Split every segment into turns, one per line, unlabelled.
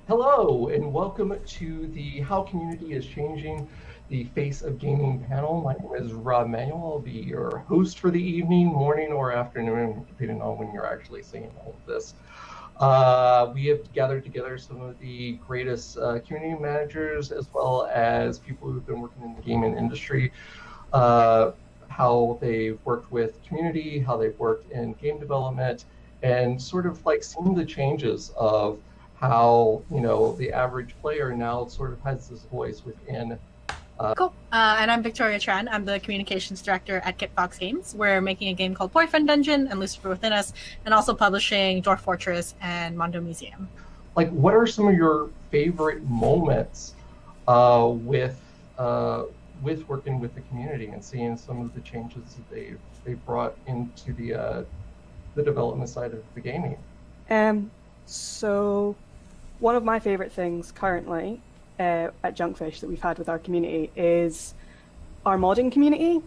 Hello, and welcome to the How Community is Changing the Face of Gaming panel. My name is Rob Manuel. I'll be your host for the evening, morning, or afternoon, depending on when you're actually seeing all of this. We have gathered together some of the greatest community managers, as well as people who've been working in the gaming industry, how they've worked with community, how they've worked in game development, and sort of like seeing the changes of how the average player now sort of has this voice within.
Cool. And I'm Victoria Tran. I'm the communications director at Kitfox Games. We're making a game called Boyfriend Dungeon and Lucifer Within Us, and also publishing Dwarf Fortress and Mondo Museum.
Like, what are some of your favorite moments with working with the community and seeing some of the changes that they've brought into the development side of the gaming?
So one of my favorite things currently at Junkfish that we've had with our community is our modding community.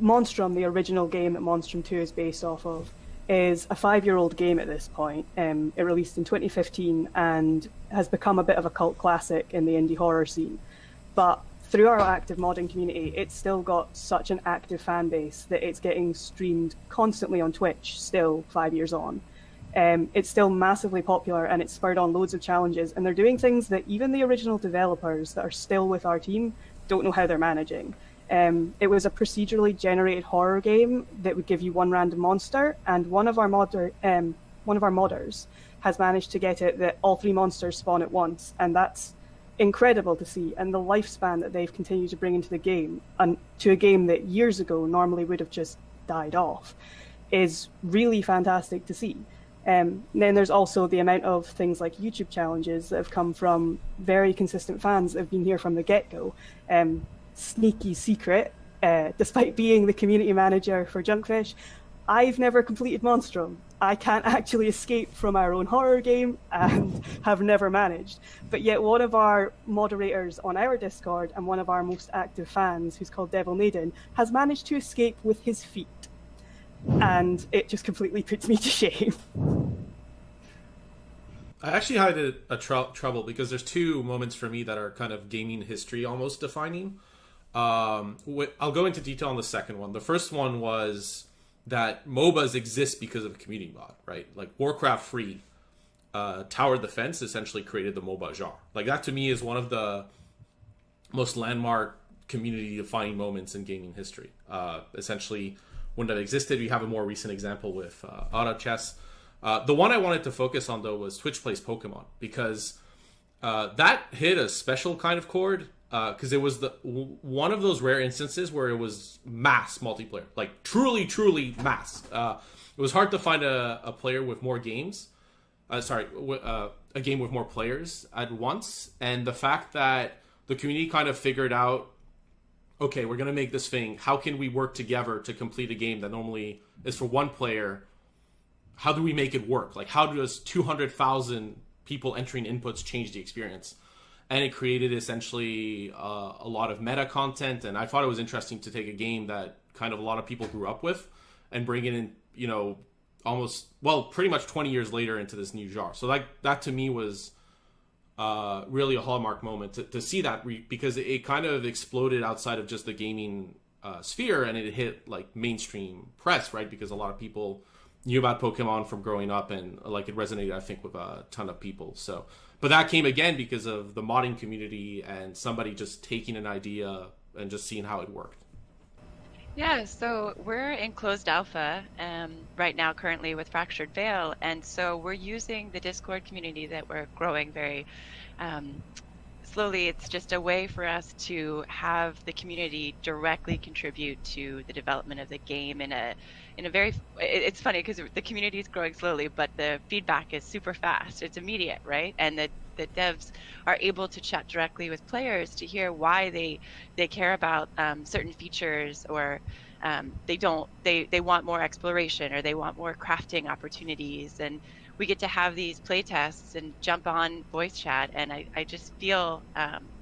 Monstrum, the original game that Monstrum 2 is based off of, is a 5-year-old game at this point. It released in 2015 and has become a bit of a cult classic in the indie horror scene. But through our active modding community, it's still got such an active fan base that it's getting streamed constantly on Twitch, still 5 years on. It's still massively popular, and it's spurred on loads of challenges, and they're doing things that even the original developers that are still with our team don't know how they're managing. It was a procedurally generated horror game that would give you one random monster, and one of our modders has managed to get it that all 3 monsters spawn at once, and that's incredible to see. And the lifespan that they've continued to bring into the game, and to a game that years ago normally would have just died off, is really fantastic to see. Then there's also the amount of things like YouTube challenges that have come from very consistent fans that have been here from the get-go. Sneaky secret, despite being the community manager for Junkfish, I've never completed Monstrum. I can't actually escape from our own horror game and have never managed. But yet one of our moderators on our Discord and one of our most active fans, who's called Devil Maiden, has managed to escape with his feet. And it just completely puts me to shame.
I actually had a trouble because there's 2 moments for me that are kind of gaming history almost defining. I'll go into detail on the second one. The first one was that MOBAs exist because of a community mod, right? Like Warcraft 3, Tower Defense essentially created the MOBA genre. Like that to me is one of the most landmark community defining moments in gaming history. Essentially, when that existed, we have a more recent example with Auto Chess. The one I wanted to focus on, though, was Twitch Plays Pokemon, because that hit a special kind of chord, because it was one of those rare instances where it was mass multiplayer, like truly, truly mass. It was hard to find a player with more games. A game with more players at once, and the fact that the community kind of figured out, okay, we're going to make this thing. How can we work together to complete a game that normally is for one player? How do we make it work? Like, how does 200,000 people entering inputs change the experience? And it created essentially a lot of meta content. And I thought it was interesting to take a game that kind of a lot of people grew up with and bring it in, pretty much 20 years later into this new genre. So that to me was really a hallmark moment to see that, because it kind of exploded outside of just the gaming sphere, and it hit like mainstream press, right? Because a lot of people knew about Pokemon from growing up, and like it resonated, I think, with a ton of people. So, but that came again because of the modding community and somebody just taking an idea and just seeing how it worked.
Yeah, so we're in closed alpha right now currently with Fractured Veil, and so we're using the Discord community that we're growing very slowly. It's just a way for us to have the community directly contribute to the development of the game in a very, it's funny because the community is growing slowly, but the feedback is super fast. It's immediate, right? And the devs are able to chat directly with players to hear why they care about certain features, or they want more exploration, or they want more crafting opportunities. And we get to have these play tests and jump on voice chat, and I just feel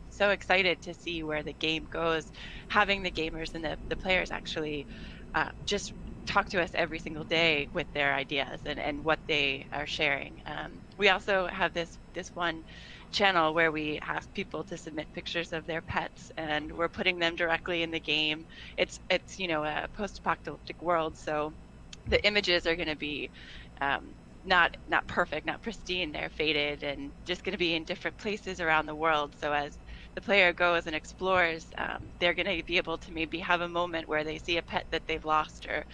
so excited to see where the game goes, having the gamers and the players actually just talk to us every single day with their ideas and what they are sharing. We also have this one channel where we have people to submit pictures of their pets, and we're putting them directly in the game. It's a post-apocalyptic world, so the images are going to be not perfect, not pristine. They're faded and just going to be in different places around the world. So as the player goes and explores, they're going to be able to maybe have a moment where they see a pet that they've lost, or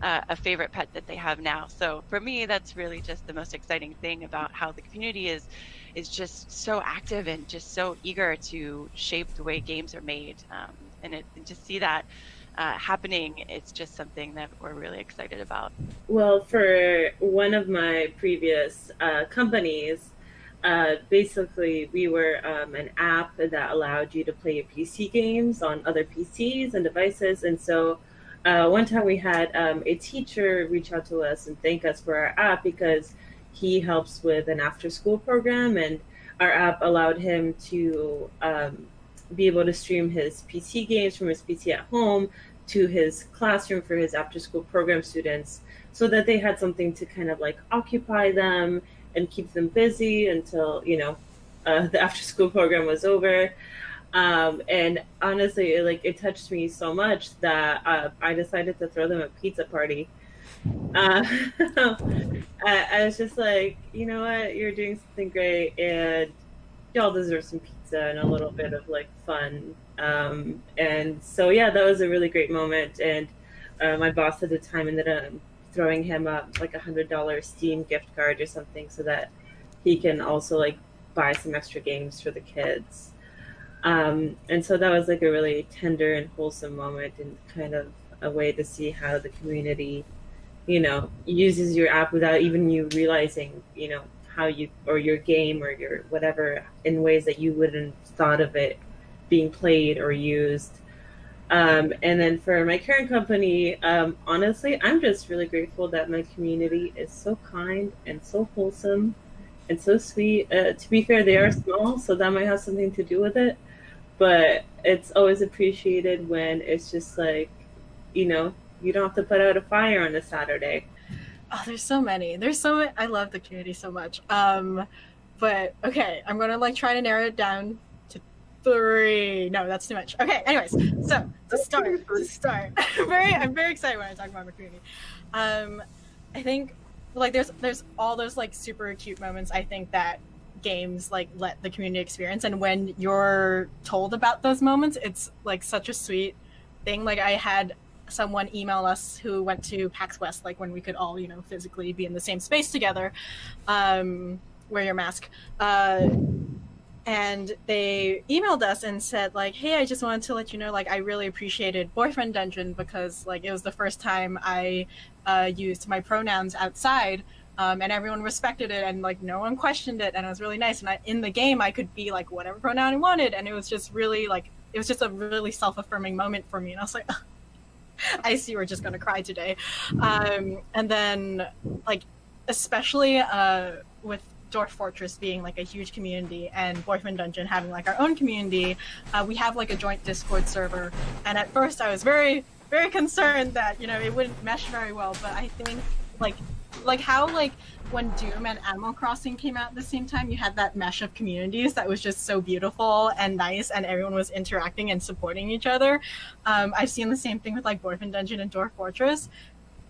a favorite pet that they have now. So for me, that's really just the most exciting thing about how the community is just so active and just so eager to shape the way games are made. And to see that happening, it's just something that we're really excited about.
Well, for one of my previous companies, basically we were an app that allowed you to play your PC games on other PCs and devices. And so one time we had a teacher reach out to us and thank us for our app because he helps with an after-school program, and our app allowed him to be able to stream his PC games from his PC at home to his classroom for his after-school program students, so that they had something to kind of like occupy them and keep them busy until the after-school program was over. And honestly, it touched me so much that I decided to throw them a pizza party. I was just like, you know what, you're doing something great, and y'all deserve some pizza and a little bit of like fun. And so yeah, that was a really great moment. And my boss at the time ended up throwing him up like $100 Steam gift card or something, so that he can also like buy some extra games for the kids. And so that was like a really tender and wholesome moment, and kind of a way to see how the community, uses your app without even you realizing, how you, or your game or your whatever, in ways that you wouldn't thought of it being played or used. And then for my current company, honestly, I'm just really grateful that my community is so kind and so wholesome and so sweet. To be fair, they are small, so that might have something to do with it. But it's always appreciated when it's just like, you don't have to put out a fire on a Saturday.
Oh, there's so many. I love the community so much. But okay, I'm gonna like try to narrow it down to 3. No, that's too much. Okay, anyways, so to start, I'm very excited when I talk about my community. I think like there's all those like super cute moments, I think, that games like let the community experience, and when you're told about those moments, it's like such a sweet thing. Like I had someone email us who went to PAX West, like when we could all physically be in the same space together, wear your mask, and they emailed us and said like, hey, I just wanted to let you know, like, I really appreciated Boyfriend Dungeon because like it was the first time I used my pronouns outside, and everyone respected it, and like no one questioned it, and it was really nice. And in the game I could be like whatever pronoun I wanted, and it was just really like, it was just a really self-affirming moment for me. And I was like, I see we're just gonna cry today. And then like especially with Dwarf Fortress being like a huge community and Boyfriend Dungeon having like our own community, we have like a joint Discord server, and at first I was very, very concerned that it wouldn't mesh very well, but I think like how like when Doom and Animal Crossing came out at the same time, you had that mesh of communities that was just so beautiful and nice, and everyone was interacting and supporting each other. I've seen the same thing with like Boyfriend Dungeon and Dwarf Fortress,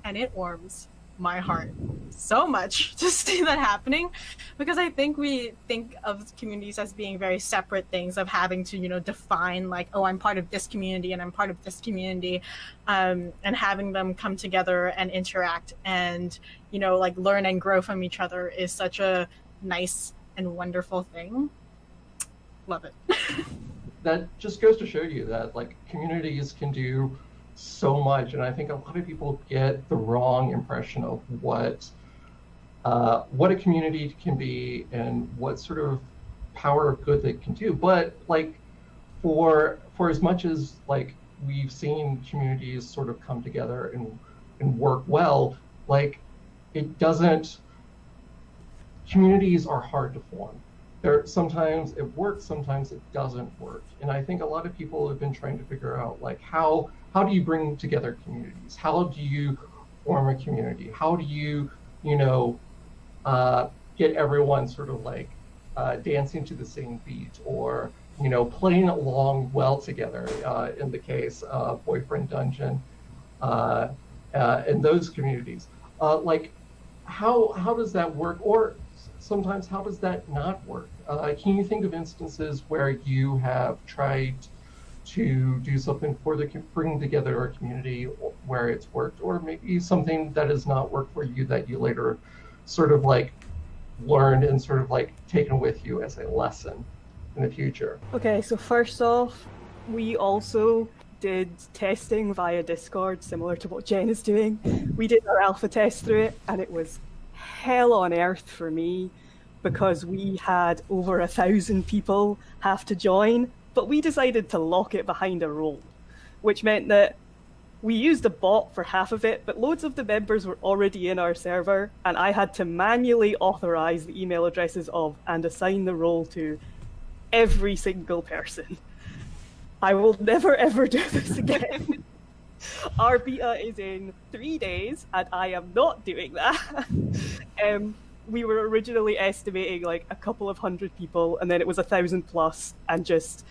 and it warms my heart so much to see that happening, because I think we think of communities as being very separate things, of having to define like, oh, I'm part of this community and I'm part of this community, and having them come together and interact and like learn and grow from each other is such a nice and wonderful thing. Love it.
That just goes to show you that like communities can do so much, and I think a lot of people get the wrong impression of what a community can be and what sort of power of good they can do. But like for as much as like we've seen communities sort of come together and work well, like communities are hard to form. Sometimes it works, sometimes it doesn't work. And I think a lot of people have been trying to figure out like how do you bring together communities? How do you form a community? How do you, get everyone sort of like dancing to the same beat, or playing along well together. In the case of Boyfriend Dungeon, in those communities, like how does that work? Or sometimes how does that not work? Can you think of instances where you have tried to do something for bringing together a community where it's worked, or maybe something that has not worked for you that you later sort of like learned and sort of like taken with you as a lesson in the future?
Okay, so first off, we also did testing via Discord, similar to what Jen is doing. We did our alpha test through it, and it was hell on earth for me because we had over 1,000 people have to join, but we decided to lock it behind a role, which meant that we used a bot for half of it, but loads of the members were already in our server, and I had to manually authorize the email addresses of and assign the role to every single person. I will never ever do this again. Our beta is in 3 days, and I am not doing that. We were originally estimating like a couple of hundred people, and then it was 1,000 plus. And just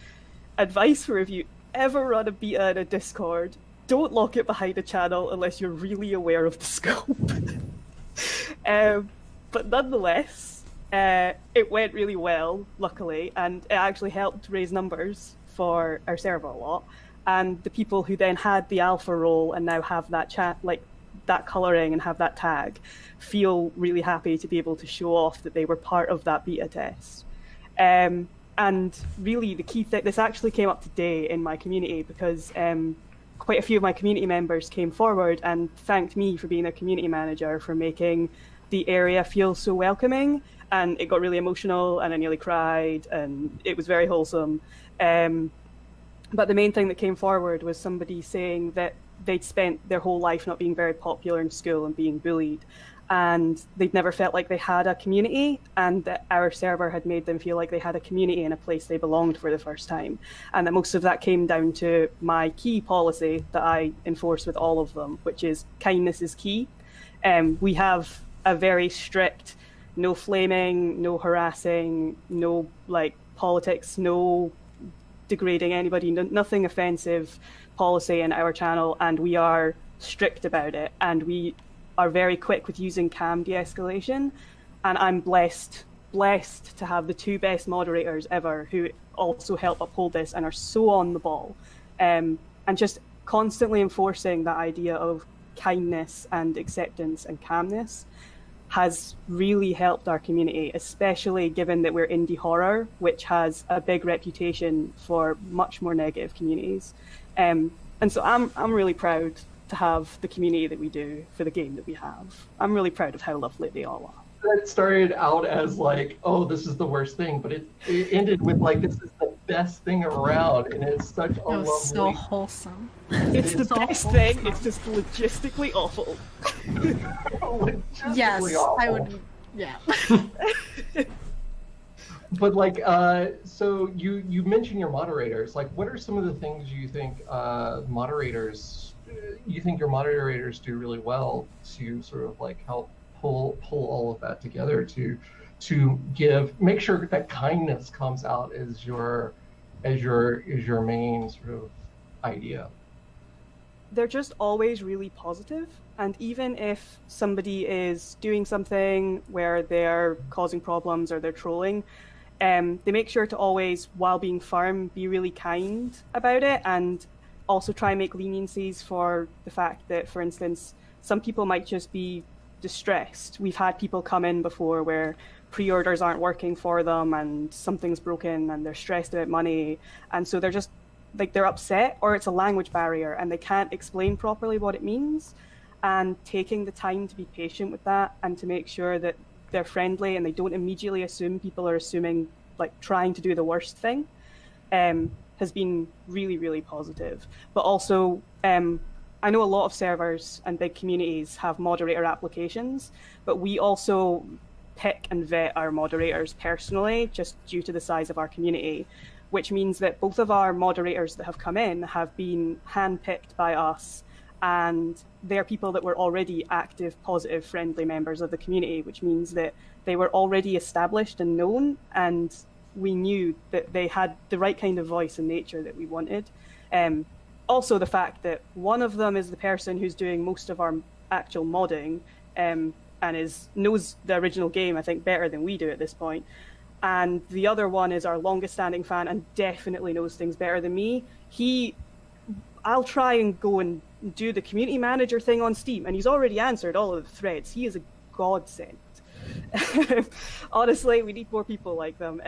advice for if you ever run a beta in a Discord, don't lock it behind a channel unless you're really aware of the scope. But nonetheless, it went really well, luckily, and it actually helped raise numbers for our server a lot. And the people who then had the alpha role and now have that chat, like that coloring and have that tag, feel really happy to be able to show off that they were part of that beta test. And really the key thing, this actually came up today in my community because quite a few of my community members came forward and thanked me for being a community manager for making the area feel so welcoming. And it got really emotional and I nearly cried and it was very wholesome. But the main thing that came forward was somebody saying that they'd spent their whole life not being very popular in school and being bullied, and they'd never felt like they had a community, and that our server had made them feel like they had a community and a place they belonged for the first time. And that most of that came down to my key policy that I enforce with all of them, which is kindness is key. We have a very strict no flaming, no harassing, no like politics, no degrading anybody, nothing offensive policy in our channel, and we are strict about it, and we are very quick with using cam de-escalation. And I'm blessed to have the two best moderators ever who also help uphold this and are so on the ball, and just constantly enforcing that idea of kindness and acceptance and calmness has really helped our community, especially given that we're indie horror, which has a big reputation for much more negative communities. And so I'm really proud to have the community that we do for the game that we have. I'm really proud of how lovely they all are.
It started out as like, oh, this is the worst thing, but it ended with like, this is the best thing around, and it's such a lovely...
so wholesome.
It's the
so
best
wholesome.
thing, it's just logistically awful.
Yes,
awful.
I would. Yeah.
But like, so you mentioned your moderators. Like, what are some of the things you think your moderators do really well to sort of like help pull all of that together to make sure that kindness comes out as your main sort of idea?
They're just always really positive, and even if somebody is doing something where they're causing problems or they're trolling, they make sure to always, while being firm, be really kind about it, and also try and make leniencies for the fact that, for instance, some people might just be distressed. We've had people come in before where pre-orders aren't working for them and something's broken and they're stressed about money, and so they're just like, they're upset, or it's a language barrier and they can't explain properly what it means. And taking the time to be patient with that and to make sure that they're friendly and they don't immediately assume people are assuming, like trying to do the worst thing, has been really, really positive. But also, I know a lot of servers and big communities have moderator applications, but we also pick and vet our moderators personally, just due to the size of our community, which means that both of our moderators that have come in have been handpicked by us and they're people that were already active, positive, friendly members of the community, which means that they were already established and known, and we knew that they had the right kind of voice and nature that we wanted. Also, the fact that one of them is the person who's doing most of our actual modding, and knows the original game, I think, better than we do at this point. And the other one is our longest standing fan and definitely knows things better than me. I'll try and go and do the community manager thing on Steam, and he's already answered all of the threads. He is a godsend. Honestly, we need more people like them.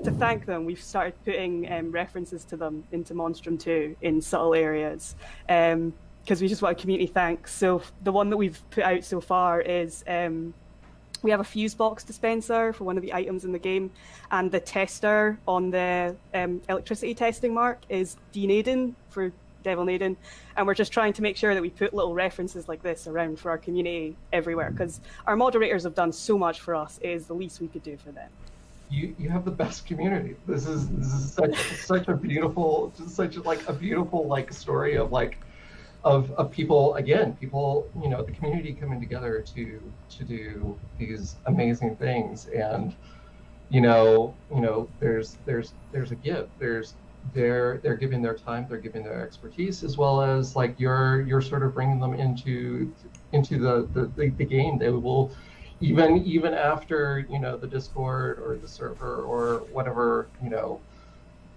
To thank them, we've started putting references to them into Monstrum 2 in subtle areas, because we just want a community thanks. So the one that we've put out so far is we have a fuse box dispenser for one of the items in the game, and the tester on the electricity testing mark is Dean Aiden for Devil Naden, and we're just trying to make sure that we put little references like this around for our community everywhere, because our moderators have done so much for us. It is the least we could do for them.
You have the best community. This is such a beautiful, a beautiful story of people, again, the community coming together to do these amazing things. And there's a give. They're giving their time, they're giving their expertise, as well as you're sort of bringing them into the game. They will even after the Discord or the server or whatever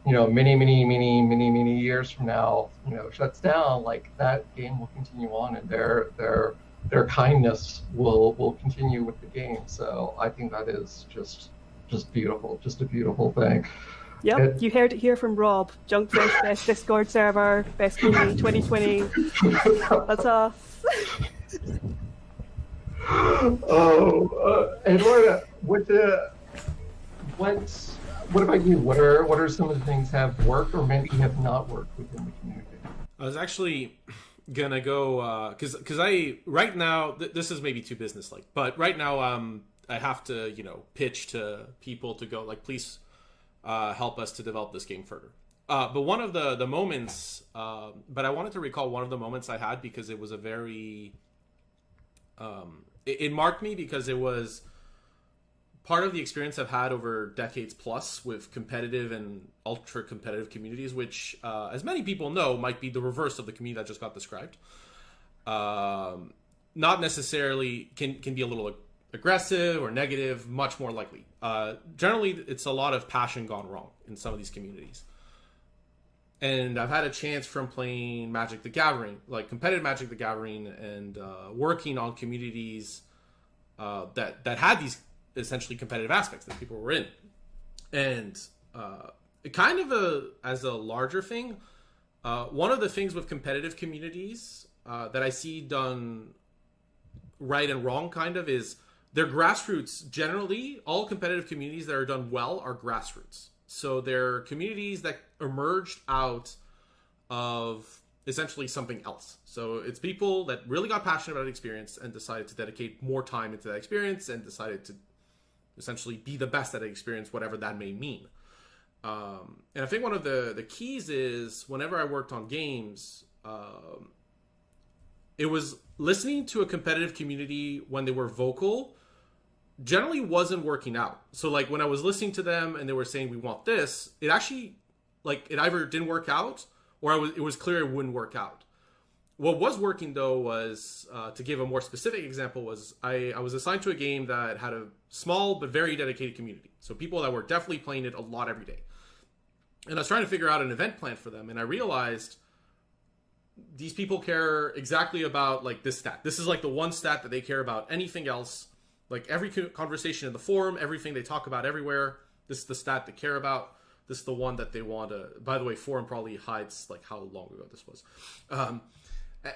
many years from now shuts down, that game will continue on, and their kindness will continue with the game. So I think that is just beautiful, just a beautiful thing.
Yep, you heard it here from Rob. Junkfish, best Discord server, best community 2020. That's us.
Eduarda, what about you? What are some of the things have worked or maybe have not worked within the community?
I was actually gonna go because I right now this is maybe too business-like, but right now I have to pitch to people to go please help us to develop this game further. But one of the moments, but I wanted to recall one of the moments I had because it was a very it marked me because it was part of the experience I've had over decades plus with competitive and ultra competitive communities, which, as many people know, might be the reverse of the community that just got described. Not necessarily can be a little aggressive or negative, much more likely. Generally, it's a lot of passion gone wrong in some of these communities. And I've had a chance from playing Magic the Gathering, competitive Magic the Gathering, and working on communities that had these essentially competitive aspects that people were in. And kind of as a larger thing, one of the things with competitive communities that I see done right and wrong kind of is their grassroots. Generally, all competitive communities that are done well are grassroots. So they're communities that emerged out of essentially something else. So it's people that really got passionate about the experience and decided to dedicate more time into that experience and decided to essentially be the best at an experience, whatever that may mean. And I think one of the keys is whenever I worked on games, it was listening to a competitive community when they were vocal generally wasn't working out. So when I was listening to them and they were saying we want this, it actually it either didn't work out or it was clear it wouldn't work out. What was working though was, to give a more specific example, was I was assigned to a game that had a small but very dedicated community. So people that were definitely playing it a lot every day. And I was trying to figure out an event plan for them, and I realized these people care exactly about this stat. This is the one stat that they care about. Anything else, every conversation in the forum, everything they talk about everywhere, this is the stat they care about. This is the one that they want to. By the way, forum probably hides how long ago this was.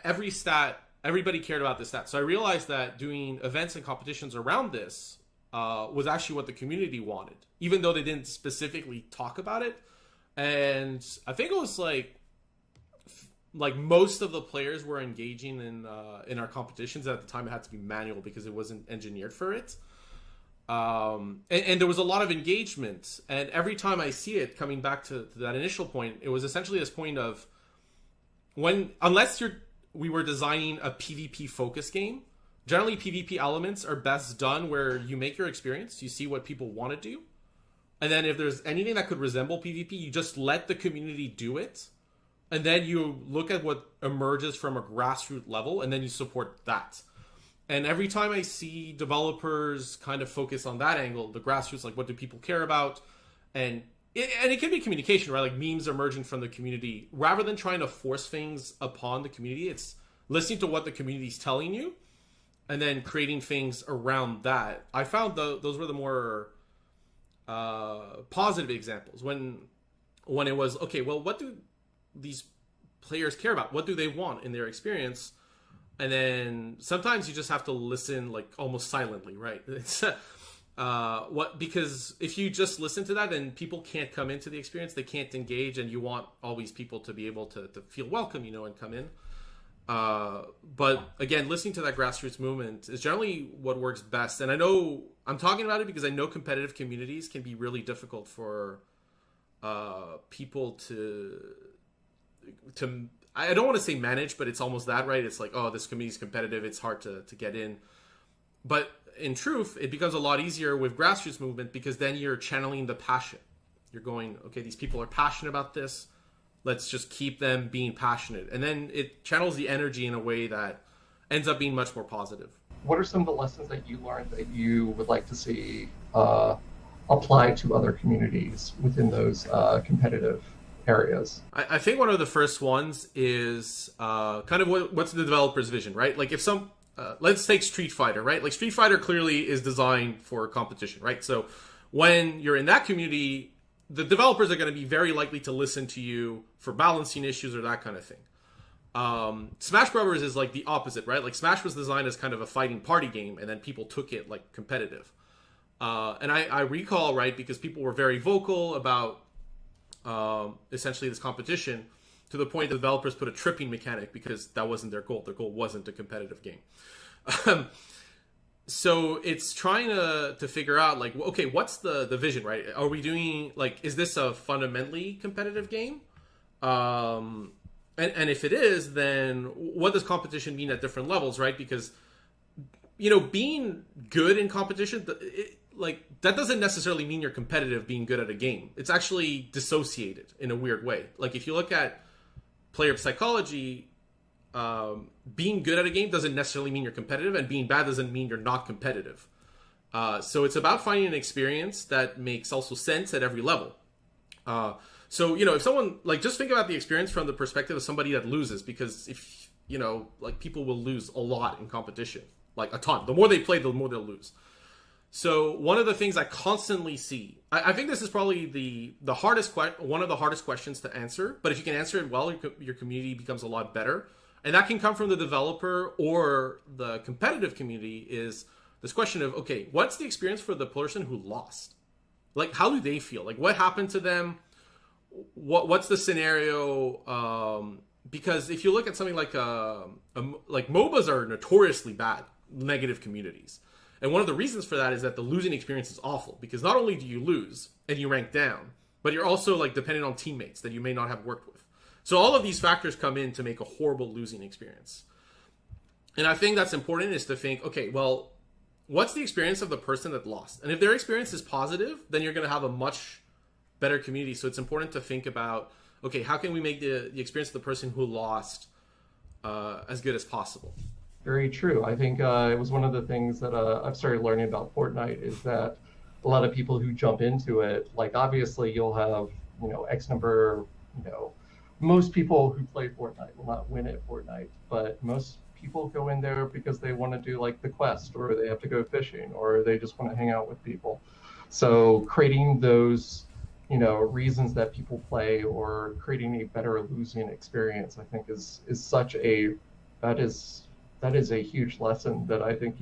Every stat, everybody cared about this stat. So I realized that doing events and competitions around this was actually what the community wanted, even though they didn't specifically talk about it. And I think it was most of the players were engaging in our competitions. At the time, it had to be manual because it wasn't engineered for it. And there was a lot of engagement. And every time I see it coming back to that initial point, it was essentially this point of unless you're we were designing a PvP focus game. Generally, PvP elements are best done where you make your experience, you see what people want to do, and then if there's anything that could resemble PvP, you just let the community do it, and then you look at what emerges from a grassroots level, and then you support that. And every time I see developers kind of focus on that angle, the grassroots, like what do people care about, and it can be communication, right? Like memes emerging from the community. Rather than trying to force things upon the community, it's listening to what the community is telling you, and then creating things around that. I found those were the more positive examples when it was, okay, well, what do these players care about? What do they want in their experience? And then sometimes you just have to listen, like almost silently, right? It's because if you just listen to that, then people can't come into the experience, they can't engage, and you want all these people to be able to feel welcome, and come in. But again, listening to that grassroots movement is generally what works best. And I know I'm talking about it because I know competitive communities can be really difficult for people to I don't want to say manage, but it's almost that, right? It's like, oh, this community is competitive, it's hard to get in. But in truth, it becomes a lot easier with grassroots movement because then you're channeling the passion. You're going, okay, these people are passionate about this. Let's just keep them being passionate. And then it channels the energy in a way that ends up being much more positive.
What are some of the lessons that you learned that you would like to see applied to other communities within those competitive areas?
I think one of the first ones is kind of what's the developer's vision, right? Like if let's take Street Fighter, right? Like Street Fighter clearly is designed for competition, right? So when you're in that community, the developers are going to be very likely to listen to you for balancing issues or that kind of thing. Smash Brothers is like the opposite, right? Like Smash was designed as kind of a fighting party game, and then people took it like competitive. And I recall, right, because people were very vocal about essentially this competition to the point the developers put a tripping mechanic because that wasn't their goal. Their goal wasn't a competitive game. So it's trying to figure out, like, okay, what's the vision, right? Are we doing, like, is this a fundamentally competitive game? And if it is, then what does competition mean at different levels, right? Because, being good in competition, that doesn't necessarily mean you're competitive being good at a game. It's actually dissociated in a weird way. Like, if you look at player psychology, being good at a game doesn't necessarily mean you're competitive, and being bad doesn't mean you're not competitive. So it's about finding an experience that makes also sense at every level. So, if someone, like, just think about the experience from the perspective of somebody that loses, because if, people will lose a lot in competition, like a ton. The more they play, the more they'll lose. So one of the things I constantly see, I think this is probably one of the hardest questions to answer, but if you can answer it well, your community becomes a lot better. And that can come from the developer or the competitive community, is this question of, okay, what's the experience for the person who lost? Like, how do they feel? Like, what happened to them? What's the scenario? Because if you look at something like MOBAs are notoriously bad, negative communities. And one of the reasons for that is that the losing experience is awful, because not only do you lose and you rank down, but you're also like dependent on teammates that you may not have worked with. So all of these factors come in to make a horrible losing experience. And I think that's important, is to think, okay, well, what's the experience of the person that lost? And if their experience is positive, then you're going to have a much better community. So it's important to think about, okay, how can we make the experience of the person who lost as good as possible?
Very true. I think it was one of the things that I've started learning about Fortnite, is that a lot of people who jump into it, like, obviously you'll have, X number, most people who play Fortnite will not win at Fortnite, but most people go in there because they want to do like the quest, or they have to go fishing, or they just want to hang out with people. So creating those, reasons that people play, or creating a better losing experience, I think is such a, that is a huge lesson that I think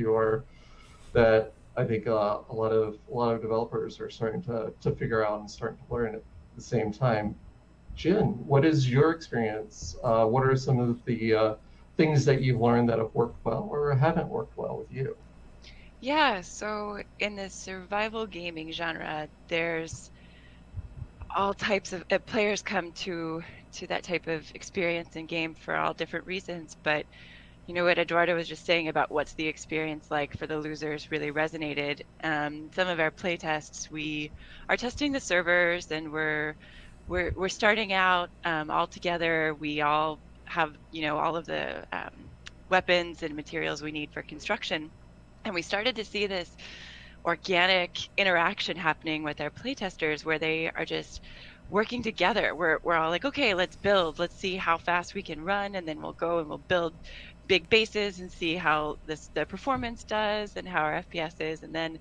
that I think a lot of developers are starting to figure out and starting to learn at the same time. Jin, what is your experience? What are some of the things that you've learned that have worked well or haven't worked well with you?
Yeah, so in the survival gaming genre, there's all types of players come to that type of experience in game for all different reasons. But you know what Eduardo was just saying about what's the experience like for the losers really resonated. Some of our play tests, we are testing the servers, and we're starting out all together. We all have, you know, all of the weapons and materials we need for construction, and we started to see this organic interaction happening with our playtesters where they are just working together. We're all like, okay, let's build. Let's see how fast we can run, and then we'll go and we'll build big bases and see how the performance does and how our FPS is, and then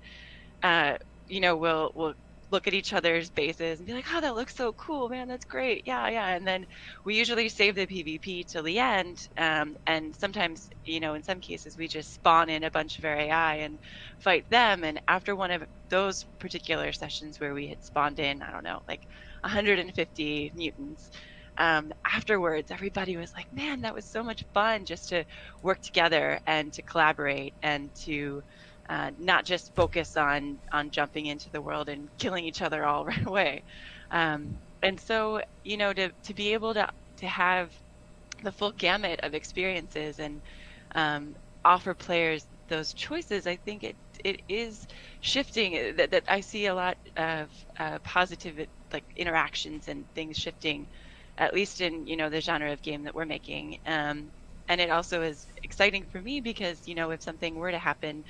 you know, we'll look at each other's bases and be like, oh, that looks so cool, man, that's great, yeah, and then we usually save the PvP till the end, and sometimes, you know, in some cases we just spawn in a bunch of our AI and fight them. And after one of those particular sessions where we had spawned in, I don't know, like 150 mutants, afterwards everybody was like, man, that was so much fun just to work together and to collaborate and to not just focus on jumping into the world and killing each other all right away. And so, you know, to be able to have the full gamut of experiences and offer players those choices, I think it is shifting. That I see a lot of positive like interactions and things shifting, at least in, you know, the genre of game that we're making. And it also is exciting for me because, you know, if something were to happen,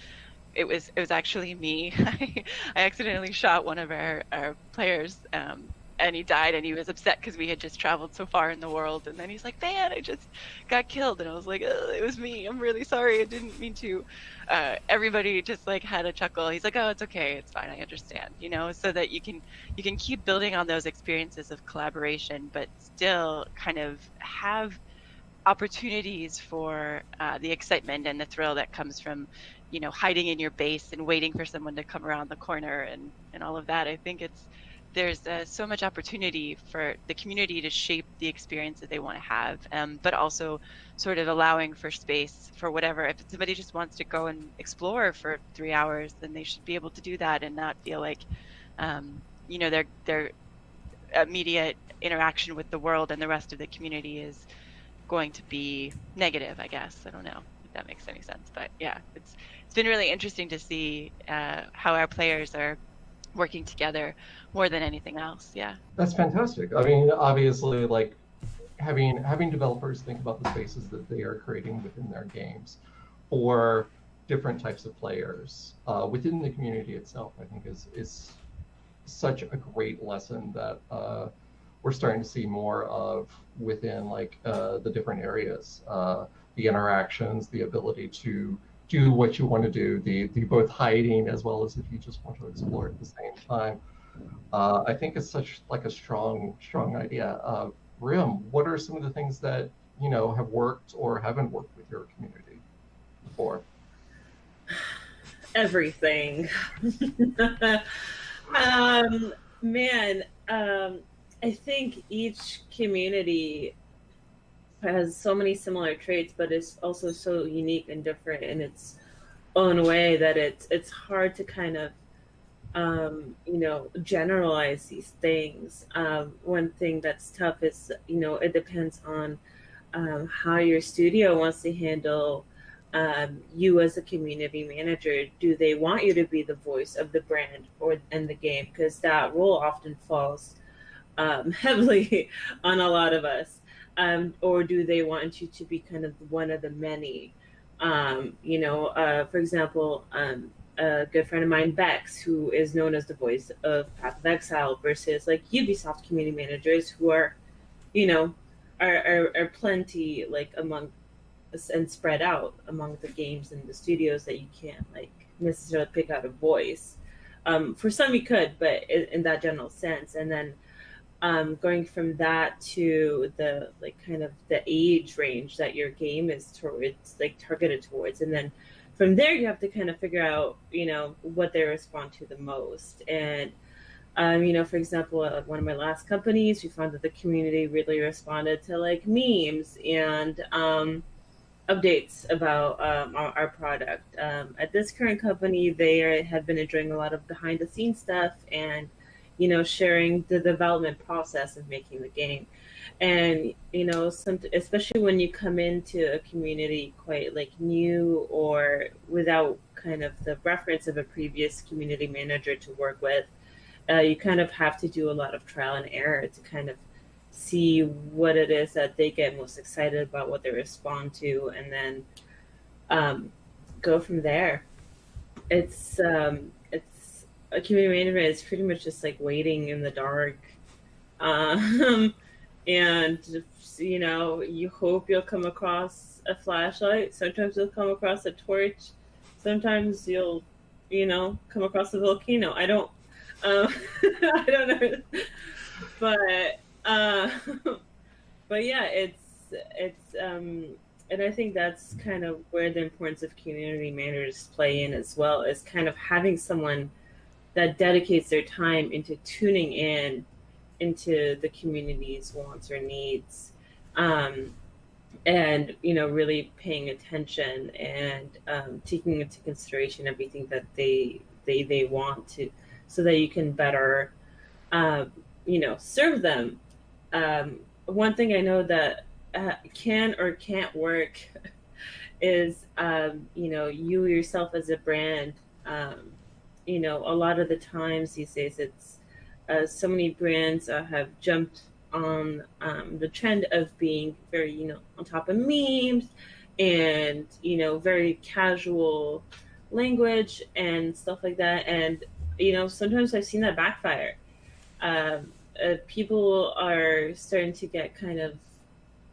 it was actually me. I accidentally shot one of our players, and he died, and he was upset because we had just traveled so far in the world. And then he's like, man, I just got killed. And I was like, oh, it was me. I'm really sorry. I didn't mean to. Everybody just like had a chuckle. He's like, oh, it's okay. It's fine. I understand, you know, so that you can keep building on those experiences of collaboration, but still kind of have opportunities for the excitement and the thrill that comes from, you know, hiding in your base and waiting for someone to come around the corner and all of that. I think there's so much opportunity for the community to shape the experience that they want to have, but also sort of allowing for space for whatever. If somebody just wants to go and explore for 3 hours, then they should be able to do that and not feel like, you know, their immediate interaction with the world and the rest of the community is going to be negative, I guess. I don't know if that makes any sense, but yeah, it's been really interesting to see how our players are working together more than anything else. Yeah,
that's fantastic. I mean, obviously, like having developers think about the spaces that they are creating within their games for different types of players within the community itself, I think is such a great lesson that we're starting to see more of within like the different areas, the interactions, the ability to do what you want to do, the both hiding as well as if you just want to explore at the same time. I think it's such like a strong idea. Rim, what are some of the things that, you know, have worked or haven't worked with your community before?
Everything. Man, I think each community has so many similar traits, but it's also so unique and different in its own way that it's hard to kind of you know, generalize these things. One thing that's tough is, you know, it depends on how your studio wants to handle you as a community manager. Do they want you to be the voice of the brand or in the game? Because that role often falls heavily on a lot of us. Or do they want you to be kind of one of the many? You know, for example, a good friend of mine, Bex, who is known as the voice of Path of Exile, versus like Ubisoft community managers who are, you know, are plenty like among and spread out among the games and the studios that you can't like necessarily pick out a voice. For some you could, but in that general sense. And then going from that to the like kind of the age range that your game is towards, like targeted towards, and then from there you have to kind of figure out, you know, what they respond to the most. And you know, for example, one of my last companies, we found that the community really responded to like memes and updates about our product. At this current company, they have been enjoying a lot of behind the scenes stuff and, sharing the development process of making the game. And especially when you come into a community quite like new or without kind of the reference of a previous community manager to work with, you kind of have to do a lot of trial and error to kind of see what it is that they get most excited about, what they respond to, and then go from there. It's a community management is pretty much just like waiting in the dark. And you hope you'll come across a flashlight. Sometimes you'll come across a torch. Sometimes you'll come across a volcano. I don't I don't know, but yeah, it's and I think that's kind of where the importance of community managers play in as well, is kind of having someone that dedicates their time into tuning in into the community's wants or needs, and really paying attention and taking into consideration everything that they want to, so that you can better serve them. One thing I know that can or can't work is you yourself as a brand. A lot of the times these days, it's so many brands have jumped on the trend of being very on top of memes and very casual language and stuff like that. And sometimes I've seen that backfire. People are starting to get kind of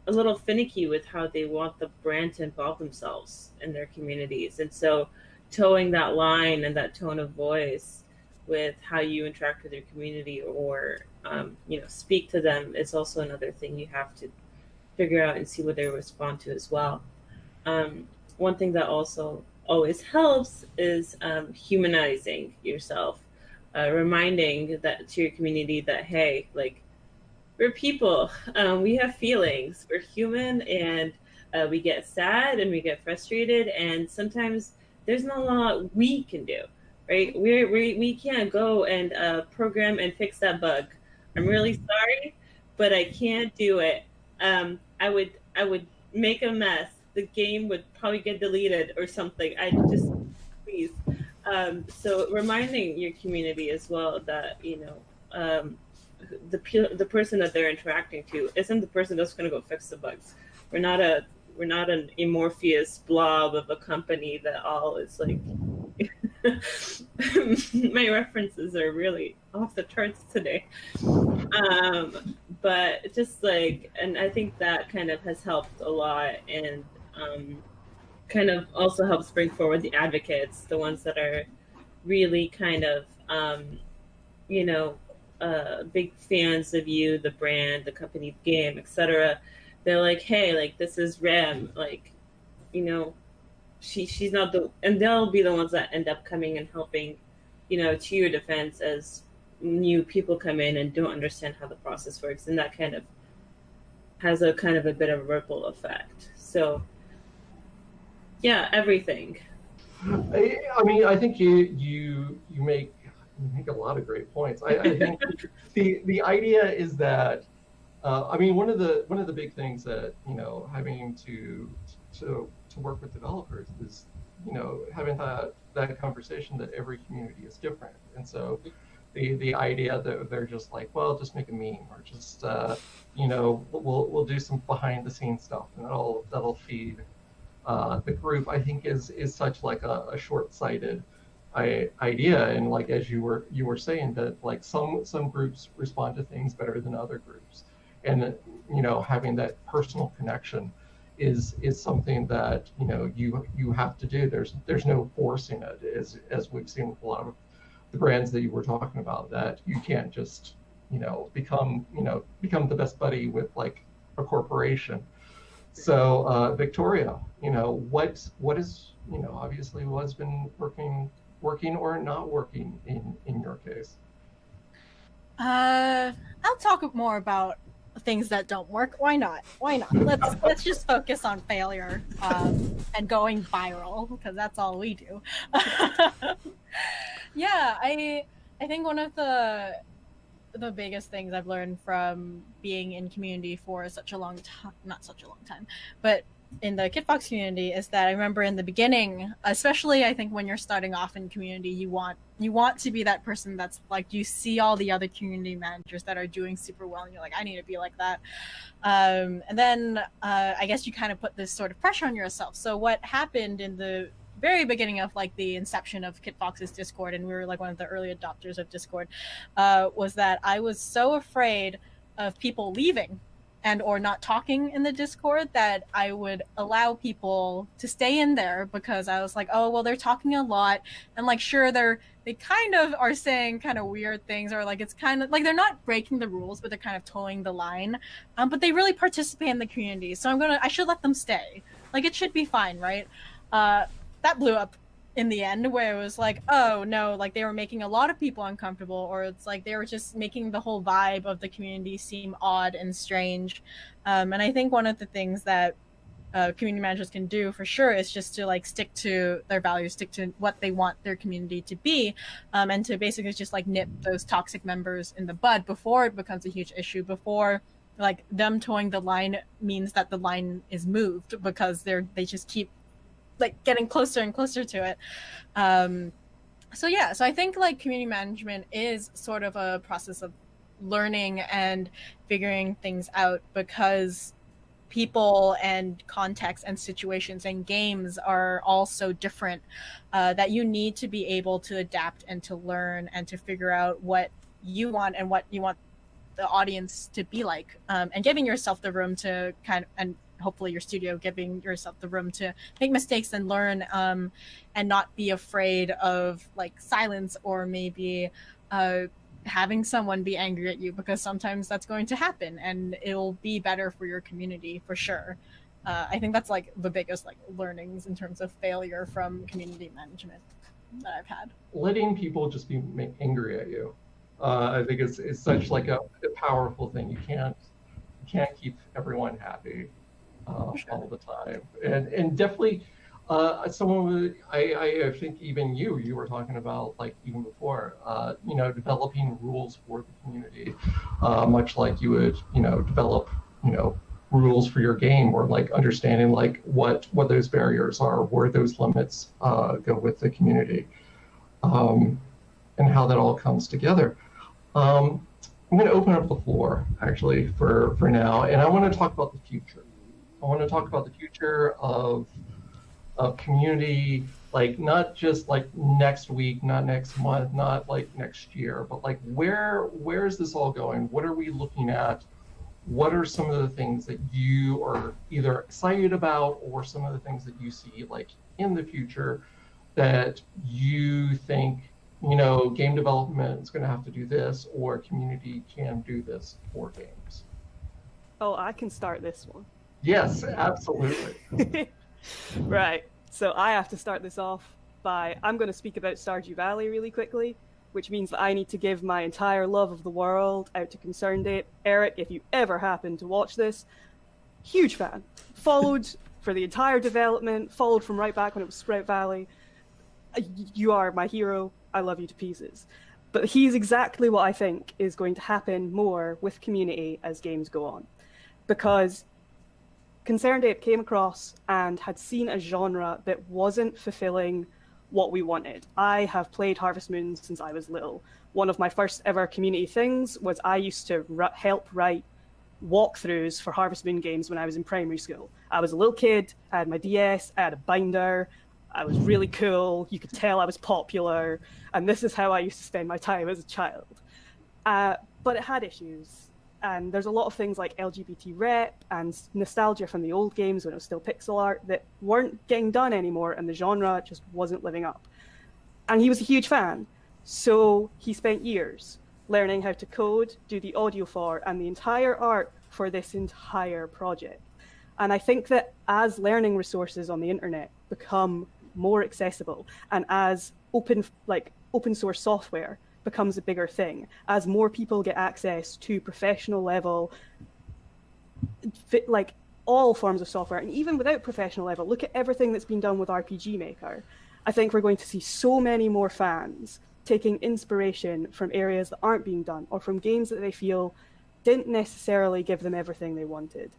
a little finicky with how they want the brand to involve themselves in their communities. And so towing that line and that tone of voice with how you interact with your community or speak to them is also another thing you have to figure out and see what they respond to as well. One thing that also always helps is humanizing yourself, reminding that to your community that, hey, like, we're people, we have feelings, we're human, and we get sad and we get frustrated, and sometimes there's not a lot we can do, right? We can't go and program and fix that bug. I'm really sorry, but I can't do it. I would make a mess. The game would probably get deleted or something. I just, please. So reminding your community as well that the person that they're interacting to isn't the person that's going to go fix the bugs. We're not an amorphous blob of a company that all is like. My references are really off the charts today. But just like, and I think that kind of has helped a lot, and kind of also helps bring forward the advocates, the ones that are really kind of big fans of you, the brand, the company, the game, etc. They're like, hey, like, this is Rem, like, she's not the, and they'll be the ones that end up coming and helping, to your defense as new people come in and don't understand how the process works, and that kind of has a kind of a bit of a ripple effect. So yeah, everything.
I mean, I think you make a lot of great points. I think the idea is that I mean, one of the big things that having to work with developers is having that conversation that every community is different, and so the idea that they're just like, well, just make a meme, or just we'll do some behind the scenes stuff and that'll feed the group, I think is such like a short-sighted idea. And like, as you were saying, that like some groups respond to things better than other groups, and having that personal connection is something that you have to do. There's no forcing it, as we've seen with a lot of the brands that you were talking about, that you can't just become the best buddy with like a corporation. So Victoria, what is obviously what's been working or not working in your case?
I'll talk more about things that don't work. Why not? Let's just focus on failure and going viral, because that's all we do. Yeah, I think one of the the biggest things I've learned from being in community for such a long time, not such a long time, but in the Kitfox community, is that I remember in the beginning, especially I think when you're starting off in community, you want to be that person that's like, you see all the other community managers that are doing super well and you're like, I need to be like that. And then I guess you kind of put this sort of pressure on yourself. So what happened in the very beginning of like the inception of Kitfox's Discord, and we were like one of the early adopters of Discord, was that I was so afraid of people leaving and or not talking in the Discord that I would allow people to stay in there, because I was like, oh well, they're talking a lot, and like sure they kind of are saying kind of weird things, or like it's kind of like they're not breaking the rules, but they're kind of towing the line, but they really participate in the community, so I should let them stay, like it should be fine, right? That blew up in the end, where it was like, oh no, like they were making a lot of people uncomfortable, or it's like they were just making the whole vibe of the community seem odd and strange. And I think one of the things that community managers can do for sure is just to like stick to their values, stick to what they want their community to be, and to basically just like nip those toxic members in the bud before it becomes a huge issue, before like them towing the line means that the line is moved, because they just keep like getting closer and closer to it. So I think like community management is sort of a process of learning and figuring things out, because people and context and situations and games are all so different, that you need to be able to adapt and to learn and to figure out what you want and what you want the audience to be like, and giving yourself the room to and hopefully your studio giving yourself the room to make mistakes and learn, and not be afraid of like silence, or maybe having someone be angry at you, because sometimes that's going to happen and it'll be better for your community for sure. I think that's like the biggest like learnings in terms of failure from community management that I've had.
Letting people just be angry at you, I think it's such like a powerful thing. You can't keep everyone happy all the time, and definitely someone I think even you were talking about, like even before, developing rules for the community, much like you would develop rules for your game, or like understanding like what those barriers are, where those limits go with the community, and how that all comes together. I'm going to open up the floor actually for now, and I want to talk about the future. I want to talk about the future of community, like not just like next week, not next month, not like next year, but like where is this all going? What are we looking at? What are some of the things that you are either excited about, or some of the things that you see like in the future that you think, game development is going to have to do this, or community can do this for games?
Oh, I can start this one.
Yes, absolutely.
Right. So I have to start this off by, I'm going to speak about Stardew Valley really quickly, which means that I need to give my entire love of the world out to Concerned Ape. Eric, if you ever happen to watch this, huge fan. Followed for the entire development, followed from right back when it was Sprout Valley. You are my hero. I love you to pieces. But he's exactly what I think is going to happen more with community as games go on. Because Concerned Ape came across and had seen a genre that wasn't fulfilling what we wanted. I have played Harvest Moon since I was little. One of my first ever community things was I used to help write walkthroughs for Harvest Moon games when I was in primary school. I was a little kid, I had my DS, I had a binder, I was really cool, you could tell I was popular, and this is how I used to spend my time as a child. But it had issues. And there's a lot of things like LGBT rep and nostalgia from the old games when it was still pixel art that weren't getting done anymore, and the genre just wasn't living up. And he was a huge fan. So he spent years learning how to code, do the audio for, and the entire art for this entire project. And I think that as learning resources on the internet become more accessible, and as open source software becomes a bigger thing, as more people get access to professional level, like all forms of software, and even without professional level, look at everything that's been done with RPG Maker. I think we're going to see so many more fans taking inspiration from areas that aren't being done, or from games that they feel didn't necessarily give them everything they wanted.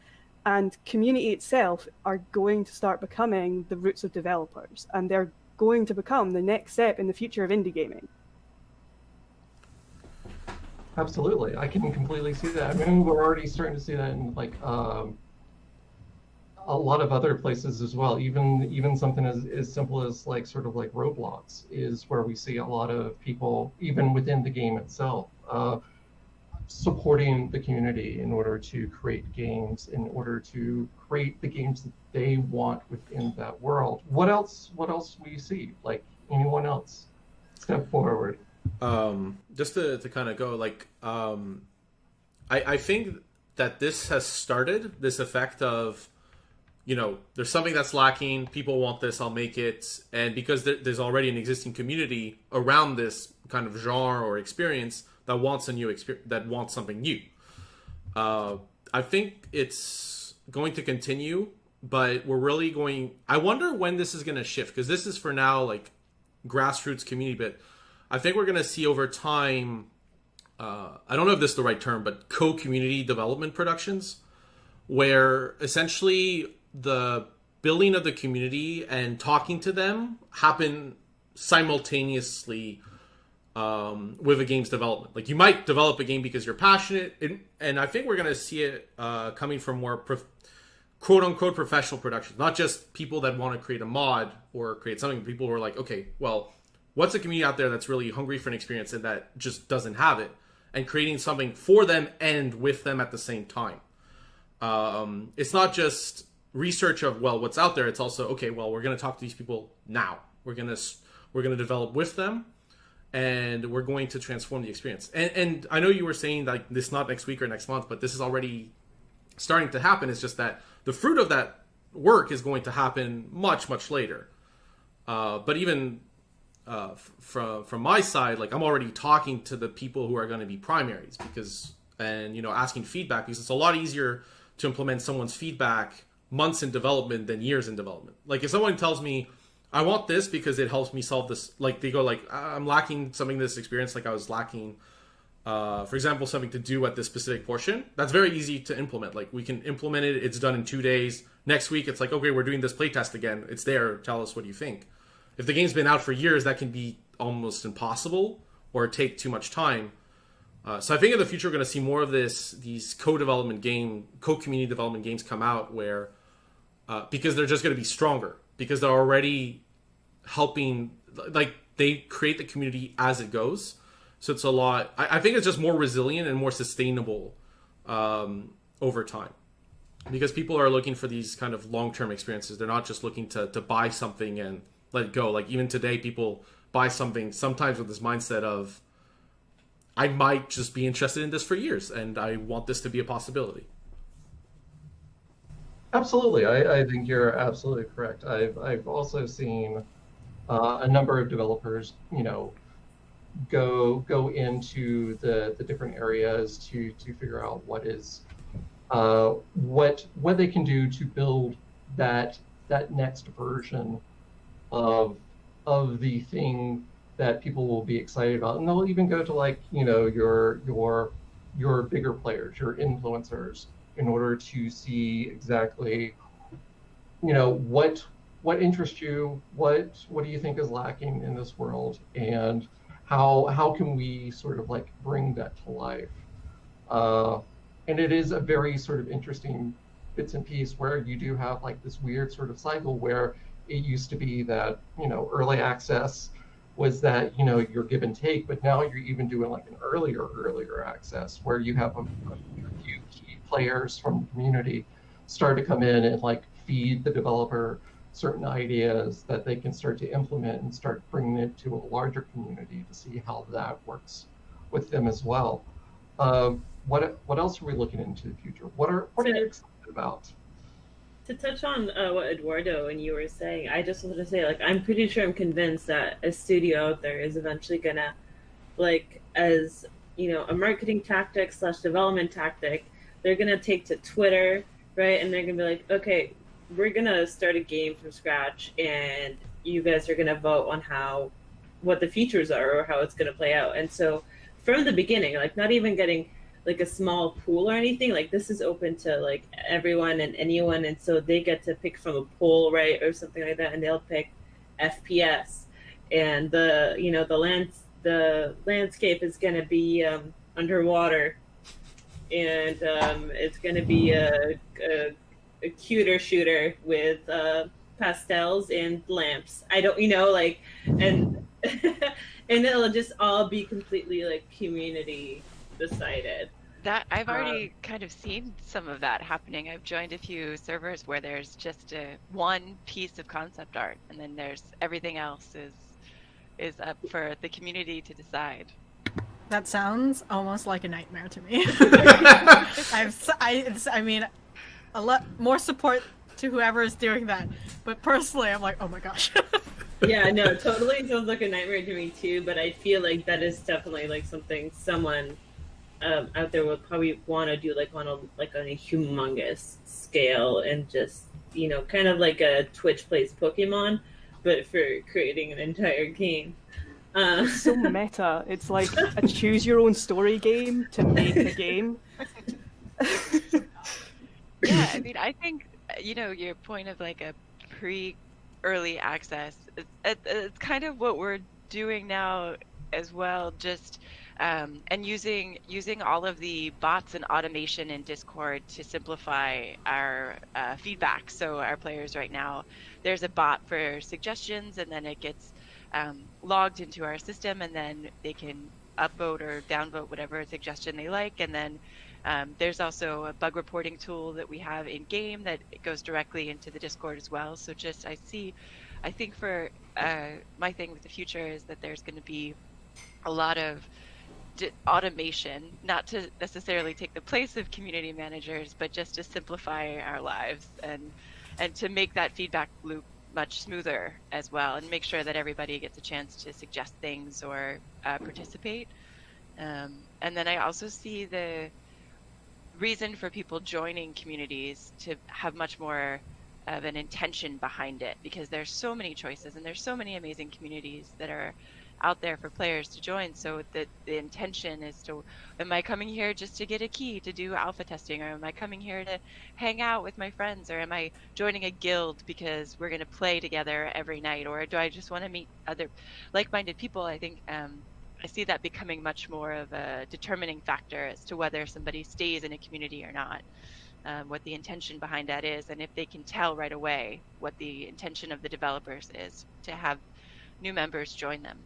And community itself are going to start becoming the roots of developers, and they're going to become the next step in the future of indie gaming.
Absolutely, I can completely see that. I mean, we're already starting to see that in like a lot of other places as well. Even something as simple as like sort of like Roblox is where we see a lot of people, even within the game itself, supporting the community in order to create games, in order to create the games that they want within that world. What else do you see? Like, anyone else step forward?
Just to kind of go, like, I think that this has started this effect of, you know, there's something that's lacking, people want this, I'll make it, and because there's already an existing community around this kind of genre or experience that wants a new experience, that wants something new. I think it's going to continue, but we're really going. I wonder when this is going to shift, because this is for now like grassroots community, but I think we're going to see over time. I don't know if this is the right term, but co-community development productions, where essentially the building of the community and talking to them happen simultaneously with a game's development. Like, you might develop a game because you're passionate, and I think we're going to see it coming from more quote-unquote professional productions, not just people that want to create a mod or create something. People who are like, okay, well, what's a community out there that's really hungry for an experience and that just doesn't have it, and creating something for them and with them at the same time. It's not just research of, well, what's out there. It's also, okay, well, we're going to talk to these people now. We're going to develop with them, and we're going to transform the experience. And I know you were saying like this not next week or next month, but this is already starting to happen. It's just that the fruit of that work is going to happen much, much later. But even from my side, like, I'm already talking to the people who are going to be primaries, and you know, asking feedback, because it's a lot easier to implement someone's feedback months in development than years in development. Like, if someone tells me, I want this because it helps me solve this, like, they go like, I'm lacking something in this experience, like I was lacking, for example, something to do at this specific portion, that's very easy to implement. Like, we can implement it, it's done in 2 days. Next week, it's like, okay, we're doing this playtest again. It's there, tell us what you think. If the game's been out for years, that can be almost impossible or take too much time. So I think in the future, we're going to see more of these co-community development games come out where, because they're just going to be stronger, because they're already helping, like, they create the community as it goes. So it's a lot, I think it's just more resilient and more sustainable over time, because people are looking for these kind of long-term experiences. They're not just looking to buy something and let it go. Like, even today, people buy something sometimes with this mindset of, I might just be interested in this for years, and I want this to be a possibility.
Absolutely, I think you're absolutely correct. I've also seen a number of developers, you know, go into the different areas to figure out what they can do to build that next version of the thing that people will be excited about. And they'll even go to, like, you know, your bigger players, your influencers, in order to see exactly, you know, what interests you, what do you think is lacking in this world, and how can we sort of like bring that to life. And it is a very sort of interesting bits and pieces where you do have like this weird sort of cycle where it used to be that, you know, early access was that, you know, your give and take, but now you're even doing like an earlier access where you have a few key players from the community start to come in and like feed the developer certain ideas that they can start to implement and start bringing it to a larger community to see how that works with them as well. What else are we looking into the future? What are you excited about?
To touch on what Eduardo and you were saying, I just wanted to say, like, I'm pretty sure, I'm convinced that a studio out there is eventually gonna, like, as, you know, a marketing tactic / development tactic, they're gonna take to Twitter, right? And they're gonna be like, okay, we're gonna start a game from scratch, and you guys are gonna vote on what the features are or how it's going to play out. And so from the beginning, like not even getting like a small pool or anything, like this is open to like everyone and anyone, and so they get to pick from a poll, right, or something like that, and they'll pick FPS, and the landscape is going to be underwater, and it's going to be a cuter shooter with pastels and lamps. I don't, like, and and it'll just all be completely like community decided.
That I've already kind of seen some of that happening. I've joined a few servers where there's just one piece of concept art, and then there's everything else is up for the community to decide.
That sounds almost like a nightmare to me. I mean, a lot more support to whoever is doing that, but personally, I'm like, oh my gosh.
Yeah, no, totally sounds like a nightmare to me too. But I feel like that is definitely like something someone out there would probably want to do, like on a humongous scale, and just kind of like a Twitch plays Pokemon, but for creating an entire game.
It's so meta. It's like a choose your own story game to make a game.
Yeah, I mean, I think your point of like a early access, it's kind of what we're doing now as well, just and using all of the bots and automation in Discord to simplify our feedback. So our players right now, there's a bot for suggestions, and then it gets logged into our system, and then they can upvote or downvote whatever suggestion they like. And then there's also a bug reporting tool that we have in game that goes directly into the Discord as well. So I think for my thing with the future is that there's going to be a lot of automation, not to necessarily take the place of community managers, but just to simplify our lives and to make that feedback loop much smoother as well, and make sure that everybody gets a chance to suggest things or participate. And then I also see the reason for people joining communities to have much more of an intention behind it, because there's so many choices and there's so many amazing communities that are out there for players to join. So the intention is to, am I coming here just to get a key to do alpha testing, or am I coming here to hang out with my friends, or am I joining a guild because we're going to play together every night, or do I just want to meet other like-minded people? I think I see that becoming much more of a determining factor as to whether somebody stays in a community or not, what the intention behind that is, and if they can tell right away what the intention of the developers is to have new members join them.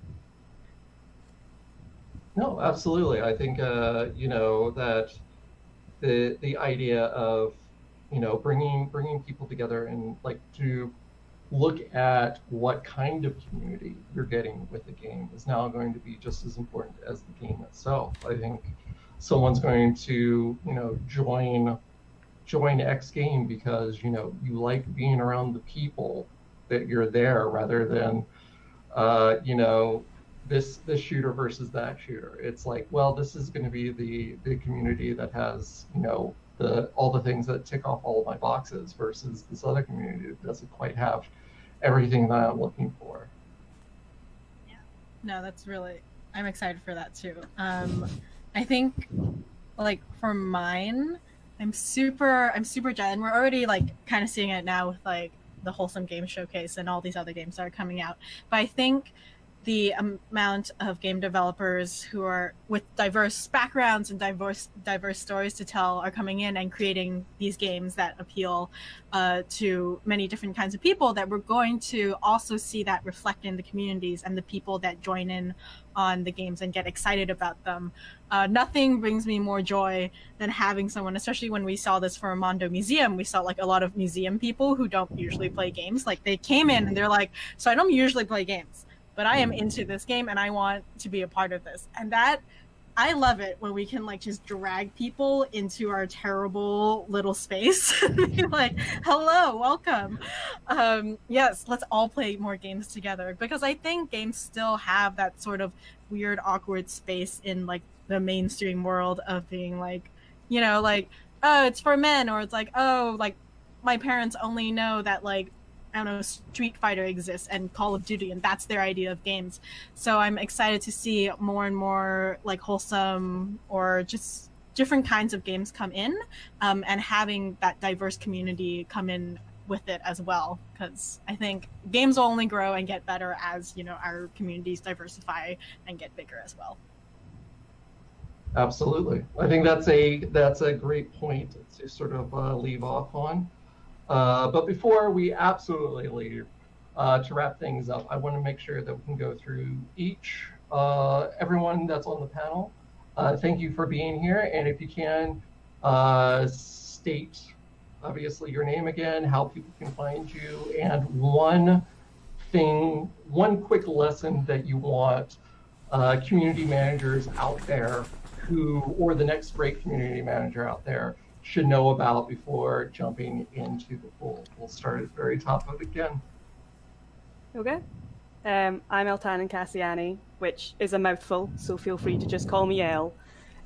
No, absolutely. I think that the idea of bringing people together and like to look at what kind of community you're getting with the game is now going to be just as important as the game itself. I think someone's going to join X game because you like being around the people that you're there, rather than this shooter versus that shooter. It's like, well, this is going to be the community that has all the things that tick off all of my boxes, versus this other community that doesn't quite have everything that I'm looking for.
Yeah, no, that's really, I'm excited for that too. I think like for mine, I'm super and we're already like kind of seeing it now with like the Wholesome Game Showcase and all these other games that are coming out. But I think the amount of game developers who are with diverse backgrounds and diverse stories to tell are coming in and creating these games that appeal to many different kinds of people, that we're going to also see that reflect in the communities and the people that join in on the games and get excited about them. Nothing brings me more joy than having someone, especially when we saw this for Mondo Museum, we saw like a lot of museum people who don't usually play games. Like they came in and they're like, so I don't usually play games, but I am into this game and I want to be a part of this. And that, I love it when we can like just drag people into our terrible little space and be like, hello, welcome. Yes, let's all play more games together, because I think games still have that sort of weird, awkward space in like the mainstream world of being like, like, oh, it's for men, or it's like, oh, like my parents only know that like I don't know, Street Fighter exists and Call of Duty, and that's their idea of games. So I'm excited to see more and more like wholesome or just different kinds of games come in, and having that diverse community come in with it as well, because I think games will only grow and get better as, you know, our communities diversify and get bigger as well.
Absolutely. I think that's a great point to sort of leave off on. But before we absolutely leave, to wrap things up, I want to make sure that we can go through everyone that's on the panel. Thank you for being here. And if you can, state, obviously, your name again, how people can find you, and one quick lesson that you want community managers out there or the next great community manager out there should know about before jumping into the pool. We'll start at the very top of it again.
Okay. I'm Eltanin Cassiani, which is a mouthful, so feel free to just call me El.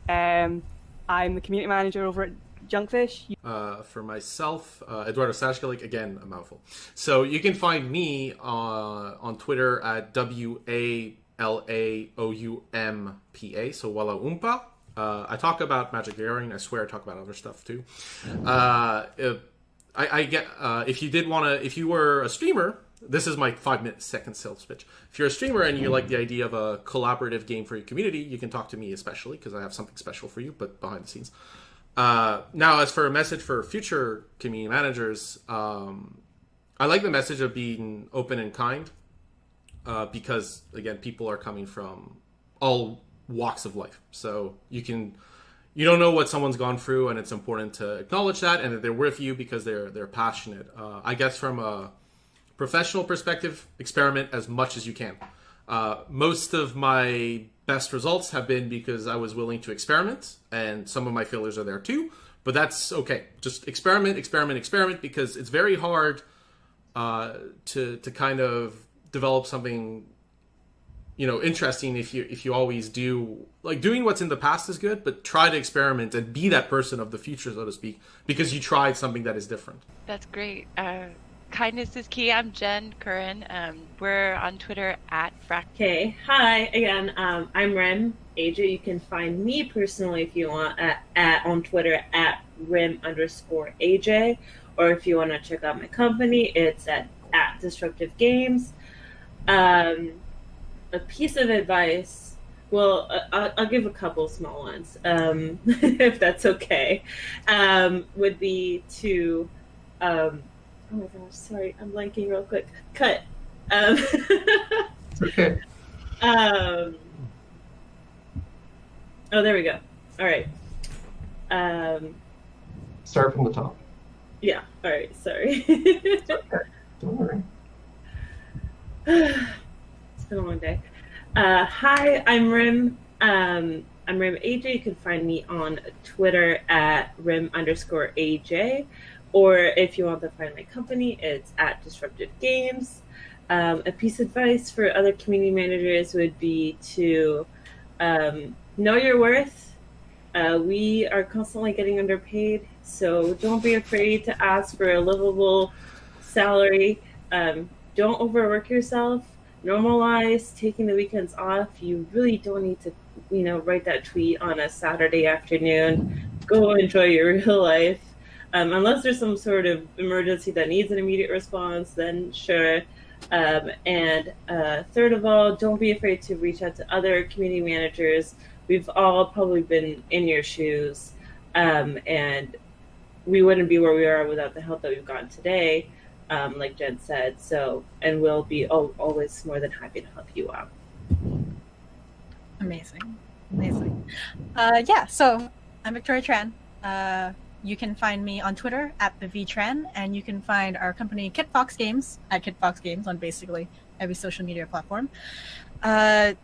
I'm the community manager over at Junkfish.
For myself, Eduardo Sashkalik, again, a mouthful. So you can find me on Twitter at WALAOUMPA, so Wala Oompa. I talk about Magic the Gathering. I swear I talk about other stuff too. If you were a streamer, this is my 5-second sales pitch. If you're a streamer and you like the idea of a collaborative game for your community, you can talk to me especially, because I have something special for you, but behind the scenes. Now, as for a message for future community managers, I like the message of being open and kind, because, again, people are coming from all walks of life. So you don't know what someone's gone through, and it's important to acknowledge that, and that they're with you because they're passionate. I guess from a professional perspective, experiment as much as you can. Most of my best results have been because I was willing to experiment, and some of my failures are there too, but that's okay. Just experiment, because it's very hard to kind of develop something, you know, interesting if you always do, like, doing what's in the past is good, but try to experiment and be that person of the future, so to speak, because you tried something that is different.
That's great. Kindness is key. I'm Jen Curran. We're on Twitter at
Okay, hi again. I'm Rem AJ. You can find me personally if you want on Twitter at Rem_AJ, or if you want to check out my company, it's at Disruptive Games. A piece of advice. Well, I'll give a couple small ones, if that's okay. Would be to oh my gosh, sorry, I'm blanking real quick. Cut.
Okay.
Oh, there we go. All right.
Start from the top.
Yeah. All right. Sorry.
Okay. Don't worry.
It's been a long day. Hi, I'm Rim. I'm Rim AJ. You can find me on Twitter at Rim_AJ. Or if you want to find my company, it's at Disruptive Games. A piece of advice for other community managers would be to know your worth. We are constantly getting underpaid, so don't be afraid to ask for a livable salary. Don't overwork yourself. Normalize taking the weekends off. You really don't need to, write that tweet on a Saturday afternoon. Go enjoy your real life. Unless there's some sort of emergency that needs an immediate response, then sure. And third of all, don't be afraid to reach out to other community managers. We've all probably been in your shoes, and we wouldn't be where we are without the help that we've gotten today, like Jen said. So, and we'll be always more than happy to help you out.
Amazing. So I'm Victoria Tran. You can find me on Twitter at the VTran, and you can find our company Kitfox Games at Kitfox Games on basically every social media platform.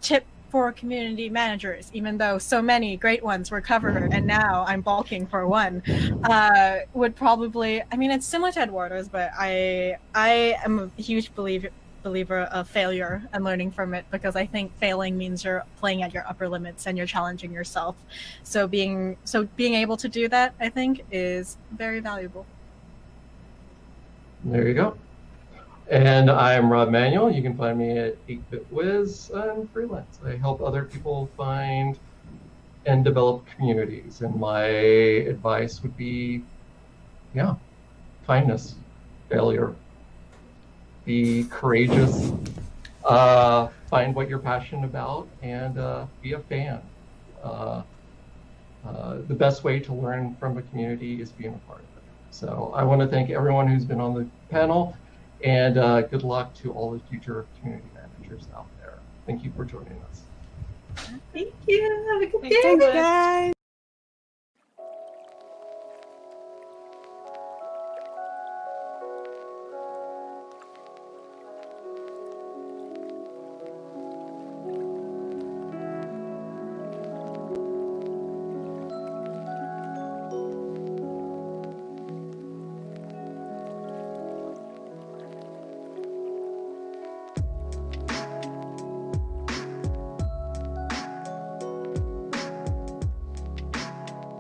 Tip for community managers, even though so many great ones were covered, and now I'm balking for one, would probably, it's similar to Eduardo's, but I am a huge believer of failure and learning from it, because I think failing means you're playing at your upper limits and you're challenging yourself. So being able to do that, I think, is very valuable.
There you go. And I'm Rob Manuel. You can find me at 8BitWiz. I'm freelance. I help other people find and develop communities. And my advice would be, kindness, failure, be courageous, find what you're passionate about, and be a fan. The best way to learn from a community is being a part of it. So I want to thank everyone who's been on the panel, and good luck to all the future community managers out there. Thank you for joining us.
Thank you. Have a good day.
Thanks, guys.